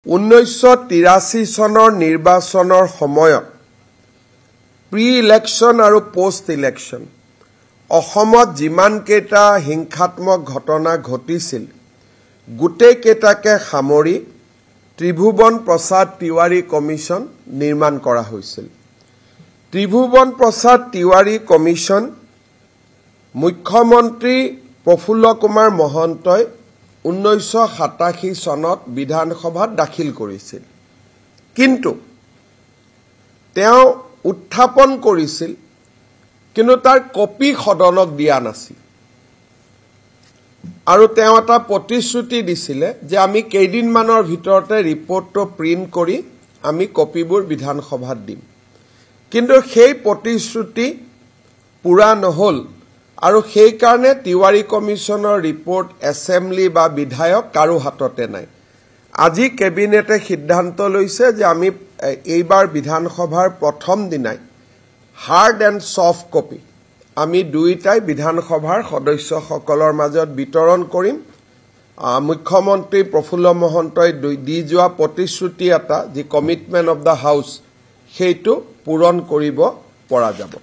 1983 চনৰ নিৰ্বাচনৰ সময়ত প্ৰি ইলেকশ্যন আৰু পোষ্ট ইলেকশ্যন অসমত যিমান কেইটা হিংসাত্মক ঘটনা ঘটিছিল গোটেই কেইটাকে সামৰি ত্ৰিভুৱন প্ৰসাদ তিৱাৰী কমিছন নিৰ্মাণ কৰা হৈছিল। ত্ৰিভুৱন প্ৰসাদ তিৱাৰী কমিছন মুখ্যমন্ত্ৰী প্ৰফুল্ল কুমাৰ মহন্তই 1987 চনত বিধানসভাত দাখিল কৰিছিল, কিন্তু তেওঁ উত্থাপন কৰিছিল কিন্তু তাৰ কপি সদনক দিয়া নাছিল আৰু তেওঁ এটা প্ৰতিশ্ৰুতি দিছিল যে আমি কেইদিনমানৰ ভিতৰতে ৰিপৰ্টটো প্ৰিন্ট কৰি আমি কপিবোৰ বিধানসভাত দিম, কিন্তু সেই প্ৰতিশ্ৰুতি পুৰা নহল আৰু সেই কাৰণে তিৱাৰী কমিছনৰ ৰিপৰ্ট এছেম্বলি বা বিধায়ক কাৰো হাততে নাই। আজি কেবিনেটে সিদ্ধান্ত লৈছে যে আমি এইবাৰ বিধানসভাৰ প্ৰথম দিনাই হাৰ্ড এণ্ড সফট কপি আমি দুইটাই বিধানসভাৰ সদস্যসকলৰ মাজত বিতৰণ কৰিম। মুখ্যমন্ত্ৰী প্ৰফুল্ল মহন্তই দি যোৱা প্ৰতিশ্ৰুতি এটা যি কমিটমেণ্ট অফ দ্য হাউচ সেইটো পূৰণ কৰিব পৰা যাব।